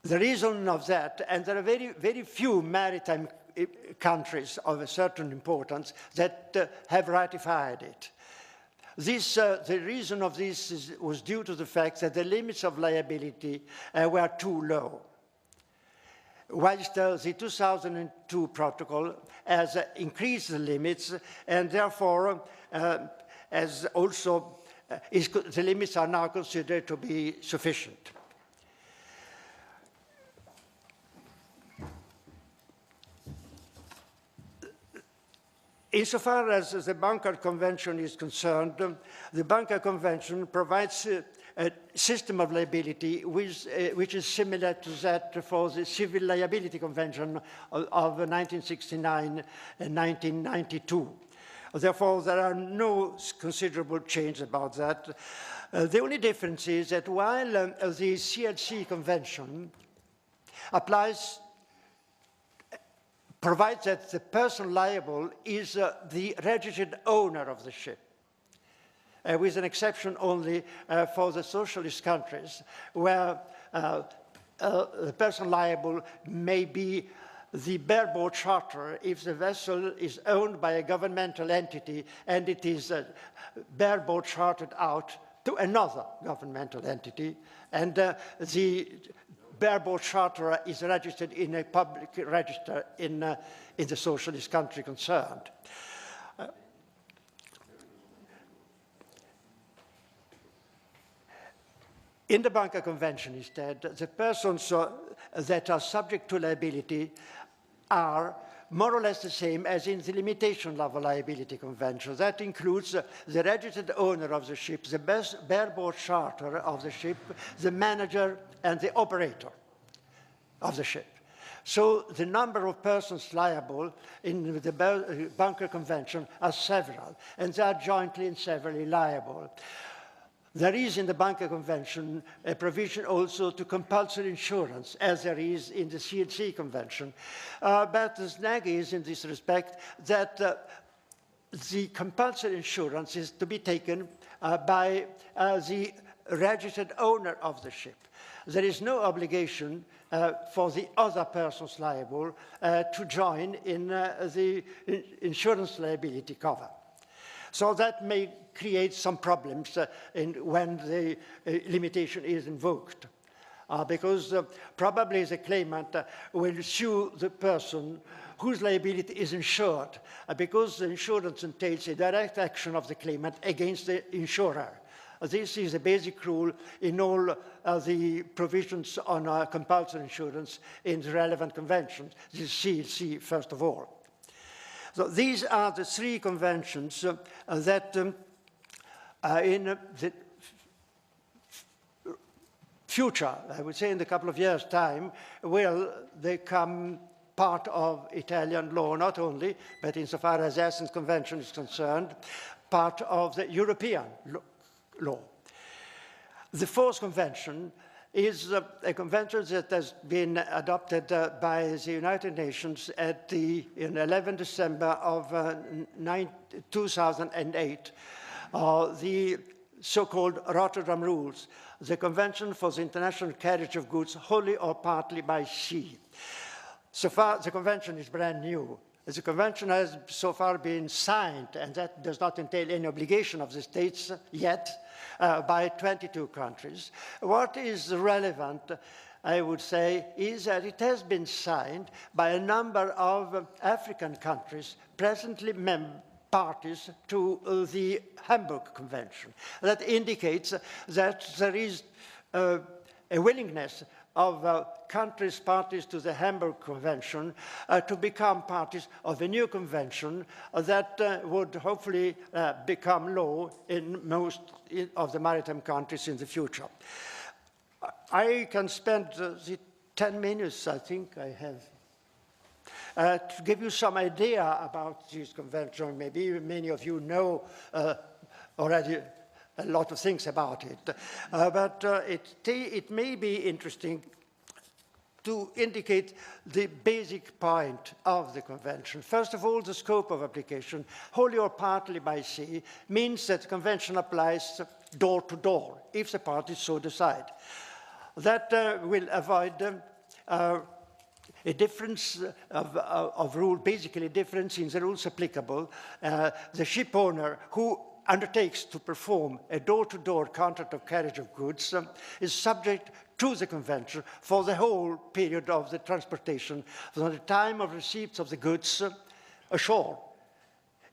The reason of that, and there are very, very few maritime countries of a certain importance that have ratified it. The reason of this was due to the fact that the limits of liability were too low. Whilst the 2002 protocol has increased the limits, and therefore the limits are now considered to be sufficient. Insofar as the Bunker Convention is concerned, the Bunker Convention provides a system of liability which is similar to that for the Civil Liability Convention of 1969 and 1992. Therefore, there are no considerable changes about that. The only difference is that while the CLC Convention provides that the person liable is the registered owner of the ship, with an exception only for the socialist countries, where the person liable may be the bareboat charter if the vessel is owned by a governmental entity and it is bareboat chartered out to another governmental entity, and the bareboat charterer is registered in a public register in the socialist country concerned. In the Bunker Convention, instead, the persons that are subject to liability are more or less the same as in the Limitation of Liability Convention. That includes the registered owner of the ship, the bareboat charterer of the ship, the manager, and the operator of the ship. So the number of persons liable in the Bunker Convention are several, and they are jointly and severally liable. There is in the Bunker Convention a provision also to compulsory insurance, as there is in the CLC Convention. But the snag is, in this respect, that the compulsory insurance is to be taken by the registered owner of the ship. There is no obligation for the other persons liable to join in the insurance liability cover. So that may create some problems when the limitation is invoked, because probably the claimant will sue the person whose liability is insured, because the insurance entails a direct action of the claimant against the insurer. This is a basic rule in all the provisions on compulsory insurance in the relevant conventions, the CLC first of all. So these are the three conventions that in the future, I would say in a couple of years' time, will become part of Italian law, not only, but insofar as the Athens Convention is concerned, part of the European law. The fourth convention is a convention that has been adopted by the United Nations in 11 December of 2008, the so-called Rotterdam Rules, the Convention for the International Carriage of Goods wholly or partly by sea. So far, the convention is brand new. The convention has so far been signed, and that does not entail any obligation of the states yet, by 22 countries. What is relevant, I would say, is that it has been signed by a number of African countries presently parties to the Hamburg Convention. That indicates that there is a willingness of countries parties to the Hamburg Convention to become parties of a new convention that would hopefully become law in most of the maritime countries in the future. I can spend the 10 minutes, I think I have, to give you some idea about this convention. Maybe many of you know already a lot of things about it. But it may be interesting to indicate the basic point of the convention. First of all, the scope of application, wholly or partly by sea, means that the convention applies door to door, if the parties so decide. That will avoid a difference of rule, basically a difference in the rules applicable. The ship owner who undertakes to perform a door-to-door contract of carriage of goods is subject to the convention for the whole period of the transportation, from the time of receipt of the goods ashore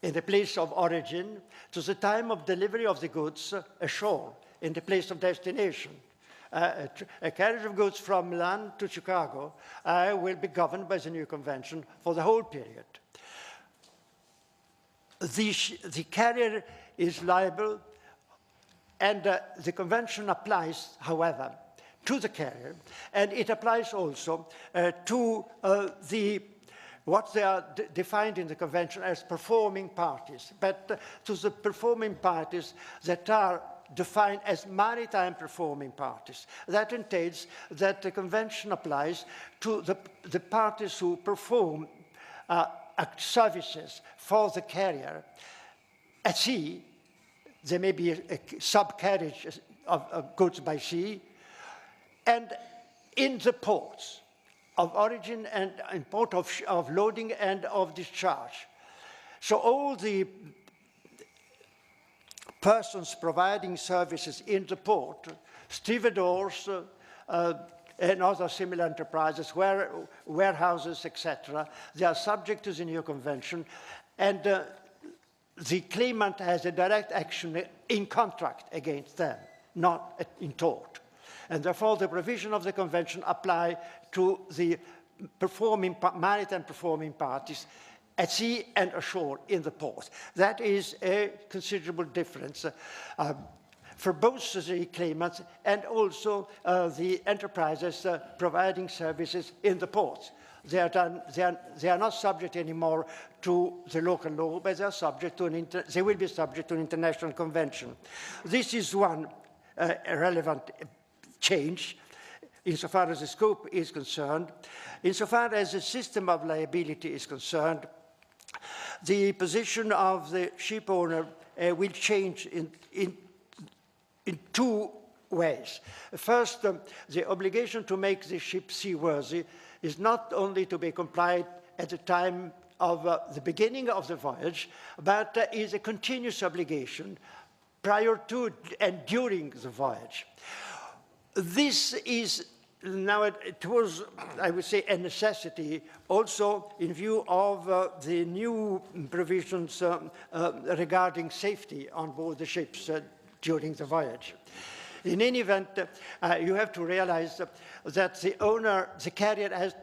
in the place of origin to the time of delivery of the goods ashore in the place of destination. A carriage of goods from Milan to Chicago will be governed by the new convention for the whole period. The carrier is liable, and the convention applies, however, to the carrier, and it applies also to what they are defined in the convention as performing parties, but to the performing parties that are defined as maritime performing parties. That entails that the convention applies to the parties who perform services for the carrier at sea. There may be a sub-carriage of goods by sea, and in the ports of origin and in port of loading and of discharge. So all the persons providing services in the port, stevedores and other similar enterprises, warehouses, etc., they are subject to the new convention, and the claimant has a direct action in contract against them, not in tort. And therefore, the provision of the convention apply to the maritime performing parties at sea and ashore in the port. That is a considerable difference for both the claimants and also the enterprises providing services in the ports. They are not subject anymore to the local law, but they are subject to they will be subject to an international convention. This is one relevant change insofar as the scope is concerned. Insofar as the system of liability is concerned, the position of the ship owner will change in two ways. First, the obligation to make the ship seaworthy is not only to be complied at the time of the beginning of the voyage, but is a continuous obligation prior to and during the voyage. This is now, it was, I would say, a necessity also in view of the new provisions regarding safety on board the ships during the voyage. In any event, you have to realize that the carrier has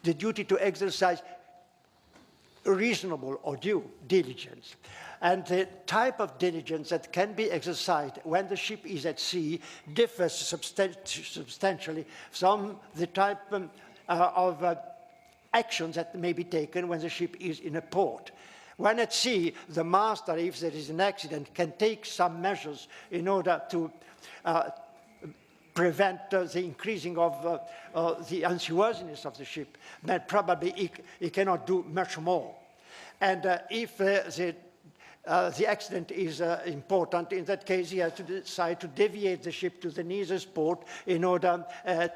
the duty to exercise reasonable or due diligence. And the type of diligence that can be exercised when the ship is at sea differs substantially from the type of actions that may be taken when the ship is in a port. When at sea, the master, if there is an accident, can take some measures in order to prevent the increasing of the unseaworthiness of the ship, but probably he cannot do much more. And if the accident is important, in that case he has to decide to deviate the ship to the nearest port in order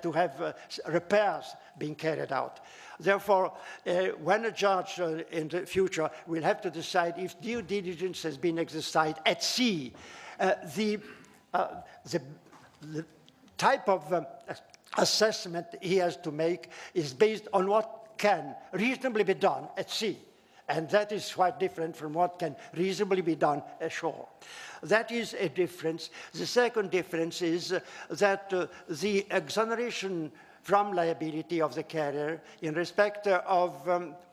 to have repairs being carried out. Therefore, when a judge in the future will have to decide if due diligence has been exercised at sea, the type of assessment he has to make is based on what can reasonably be done at sea. And that is quite different from what can reasonably be done ashore. That is a difference. The second difference is that the exoneration from liability of the carrier in respect of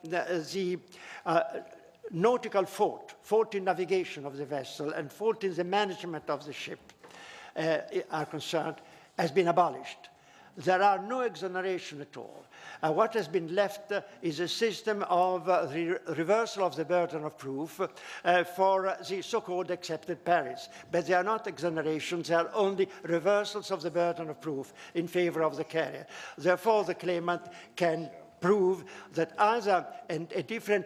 the nautical fault in navigation of the vessel and fault in the management of the ship are concerned, has been abolished. There are no exoneration at all. What has been left is a system of reversal of the burden of proof for the so-called accepted perils. But they are not exonerations, they are only reversals of the burden of proof in favor of the carrier. Therefore, the claimant can prove that either a different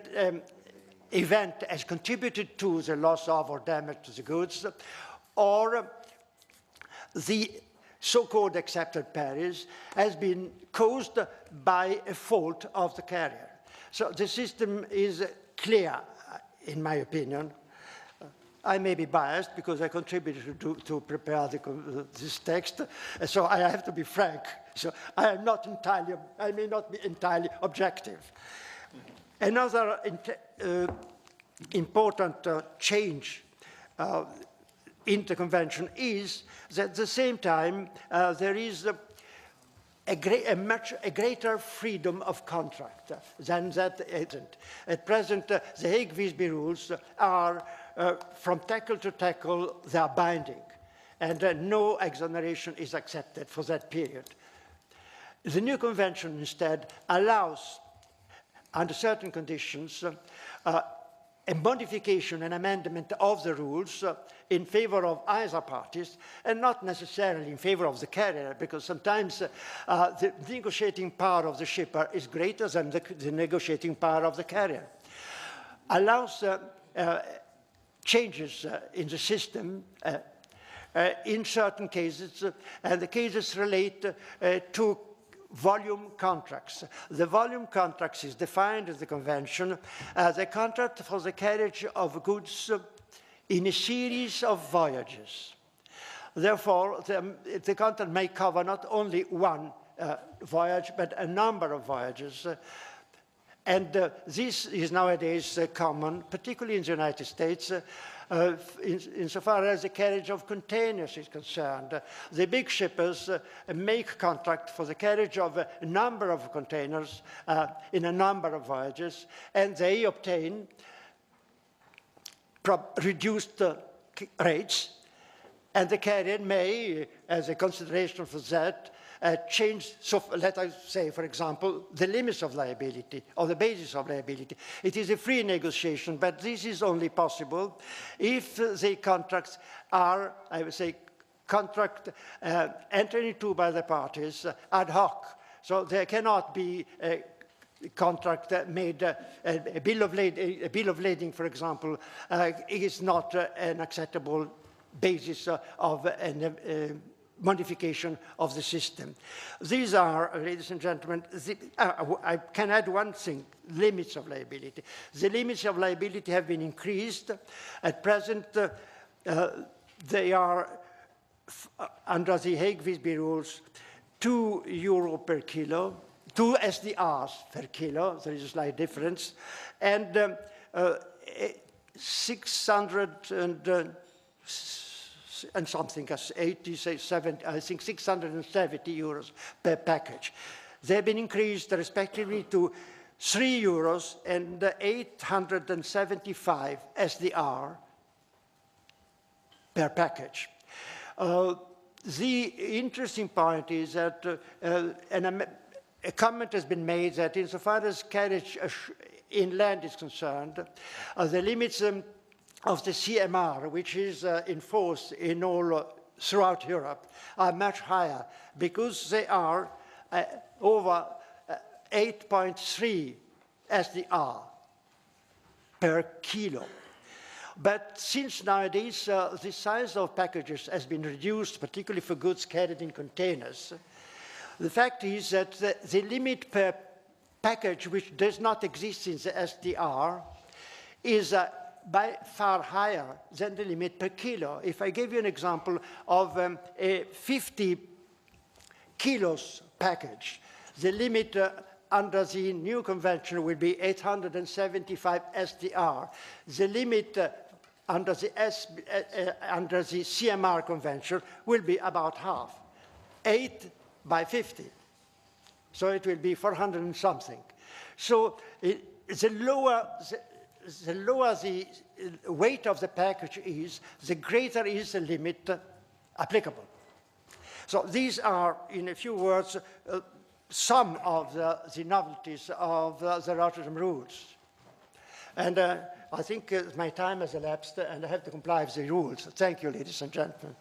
event has contributed to the loss of or damage to the goods, or the so-called accepted Paris has been caused by a fault of the carrier. So the system is clear, in my opinion. I may be biased because I contributed to prepare this text, so I have to be frank. So I may not be entirely objective. Another important change in the convention is that at the same time there is a greater freedom of contract than that isn't. At present, the Hague-Visby rules are, from tackle to tackle, they are binding, and no exoneration is accepted for that period. The new convention instead allows, under certain conditions, a modification and amendment of the rules in favor of either parties, and not necessarily in favor of the carrier, because sometimes the negotiating power of the shipper is greater than the negotiating power of the carrier. Allows changes in the system in certain cases, and the cases relate to volume contracts. The volume contracts is defined in the convention as a contract for the carriage of goods in a series of voyages. Therefore, the contract may cover not only one voyage, but a number of voyages. And this is nowadays common, particularly in the United States, insofar as the carriage of containers is concerned. The big shippers make contract for the carriage of a number of containers in a number of voyages, and they obtain reduced rates, and the carrier may, as a consideration for that, change, so let us say, for example, the limits of liability or the basis of liability. It is a free negotiation, but this is only possible if the contracts are, I would say, entered into by the parties ad hoc. So there cannot be a contract made, a bill of lading, for example, is not an acceptable basis of an modification of the system. These are, ladies and gentlemen, I can add one thing, limits of liability. The limits of liability have been increased. At present, they are, under the Hague-Visby rules, €2 per kilo, 2 SDRs per kilo, there is a slight difference, and 600 and something, 80, say 70, I think 670 euros per package. They've been increased respectively to €3 and 875 SDR per package. The interesting point is that a comment has been made that insofar as carriage inland is concerned, the limits of the CMR, which is in force in throughout Europe, are much higher because they are over 8.3 SDR per kilo. But since nowadays the size of packages has been reduced, particularly for goods carried in containers, the fact is that the limit per package, which does not exist in the SDR, is by far higher than the limit per kilo. If I give you an example of a 50 kilos package, the limit under the new convention will be 875 SDR. The limit under the CMR convention will be about half, 8 by 50. So it will be 400 and something. So the lower the weight of the package is, the greater is the limit applicable. So these are, in a few words, some of the novelties of the Rotterdam rules. And I think my time has elapsed and I have to comply with the rules. Thank you, ladies and gentlemen.